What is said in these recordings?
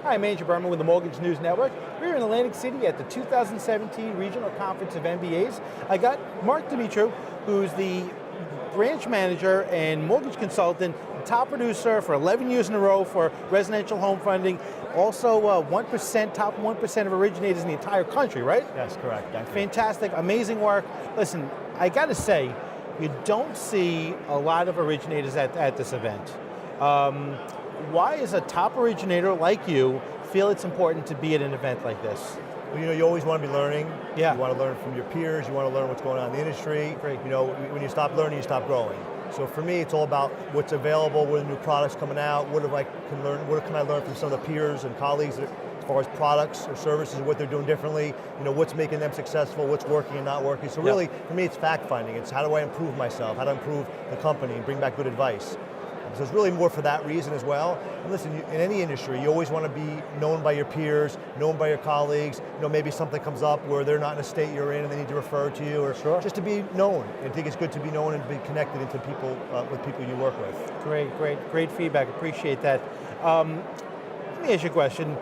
Hi, I'm Andrew Berman with the Mortgage News Network. We're in Atlantic City at the 2017 Regional Conference of MBAs. I got Mark Demetriou, who's the branch manager and mortgage consultant, top producer for 11 years in a row for residential home funding. Also 1%, top 1% of originators in the entire country, right? That's correct. Thank you. Fantastic, amazing work. Listen, I got to say, you don't see a lot of originators at this event. Why is a top originator like you feel it's important to be at an event like this? Well, you always want to be learning. Yeah. You want to learn from your peers. You want to learn what's going on in the industry. Great. When you stop learning, you stop growing. So for me, it's all about what's available, what are the new products coming out, what can I learn from some of the peers and colleagues as far as products or services, what they're doing differently, what's making them successful, what's working and not working. So really, for me, it's fact finding. It's how do I improve myself, how to improve the company and bring back good advice. So it's really more for that reason as well. And listen, in any industry, you always want to be known by your peers, known by your colleagues. Maybe something comes up where they're not in a state you're in and they need to refer to you, or just to be known. I think it's good to be known and be connected into people with people you work with. Great feedback. Appreciate that. Let me ask you a question.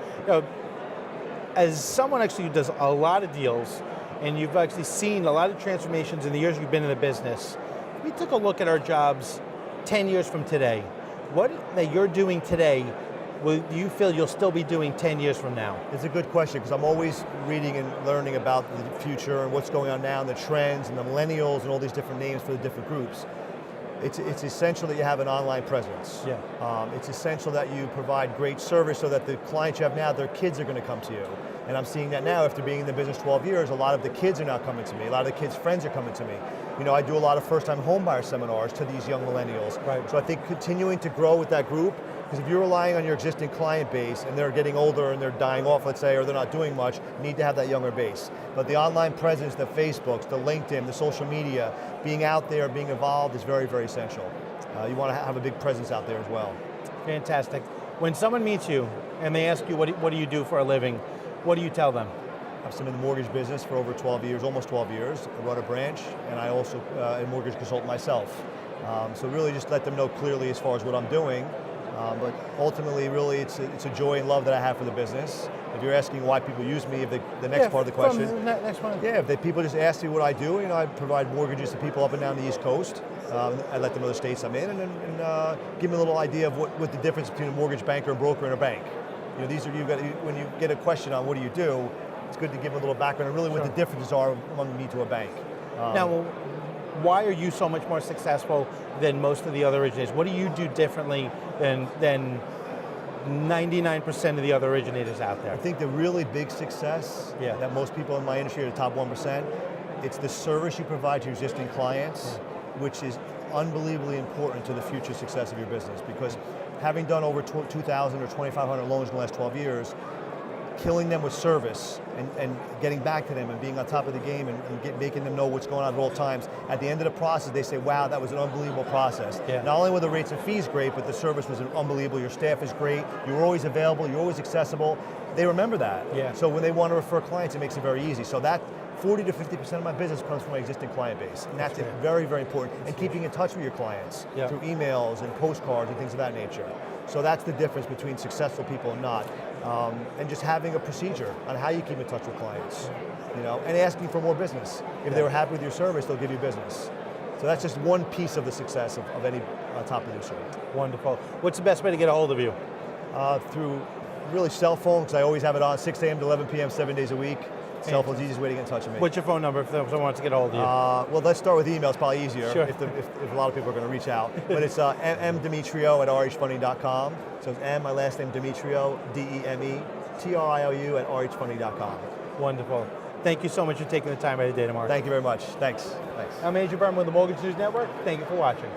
As someone actually who does a lot of deals, and you've actually seen a lot of transformations in the years you've been in the business, we took a look at our jobs 10 years from today. What that you're doing today, do you feel you'll still be doing 10 years from now? It's a good question, because I'm always reading and learning about the future and what's going on now, and the trends and the millennials and all these different names for the different groups. It's essential that you have an online presence. Yeah. It's essential that you provide great service so that the clients you have now, their kids are going to come to you. And I'm seeing that now after being in the business 12 years, a lot of the kids are now coming to me. A lot of the kids' friends are coming to me. I do a lot of first-time homebuyer seminars to these young millennials. Right. So I think continuing to grow with that group, because if you're relying on your existing client base and they're getting older and they're dying off, let's say, or they're not doing much, you need to have that younger base. But the online presence, the Facebooks, the LinkedIn, the social media, being out there, being involved is very, very essential. You want to have a big presence out there as well. Fantastic. When someone meets you and they ask you, what do you do for a living, what do you tell them? I've been in the mortgage business for over 12 years, almost 12 years. I run a branch, and I also a mortgage consultant myself. So really just let them know clearly as far as what I'm doing. But ultimately, really, it's a joy and love that I have for the business. If you're asking why people use me, the next part of the question. Next one. Yeah, if people just ask me what I do, I provide mortgages to people up and down the East Coast. I let them know the states I'm in, and give them a little idea of what the difference between a mortgage banker, a broker, and a bank. When you get a question on what do you do, it's good to give a little background and really what the differences are among me to a bank. Now, why are you so much more successful than most of the other originators? What do you do differently than 99% of the other originators out there? I think the really big success that most people in my industry are the top 1%, it's the service you provide to your existing clients, which is unbelievably important to the future success of your business. Because having done over 2,000 or 2,500 loans in the last 12 years, killing them with service and getting back to them and being on top of the game and making them know what's going on at all times. At the end of the process, they say, wow, that was an unbelievable process. Yeah. Not only were the rates and fees great, but the service was unbelievable. Your staff is great. You're always available. You're always accessible. They remember that. Yeah. So when they want to refer clients, it makes it very easy. So that 40 to 50% of my business comes from my existing client base. And that's very, very important. And keeping in touch with your clients through emails and postcards and things of that nature. So that's the difference between successful people and not. And just having a procedure on how you keep in touch with clients, and asking for more business. If they were happy with your service, they'll give you business. So that's just one piece of the success of any top producer. Wonderful. What's the best way to get a hold of you? Through really cell phone, because I always have it on 6 a.m. to 11 p.m. 7 days a week. Cell phone's the easiest way to get in touch with me. What's your phone number if someone wants to get a hold of you? Well, let's start with email. It's probably easier Sure. if a lot of people are going to reach out. But it's mdemetrio@rhfunding.com. So it's my last name Demetrio, DEMETRIOU @rhfunding.com. Wonderful. Thank you so much for taking the time out of the day tomorrow. Thank you very much. Thanks. I'm Andrew Berman with the Mortgage News Network. Thank you for watching.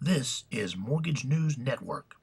This is Mortgage News Network.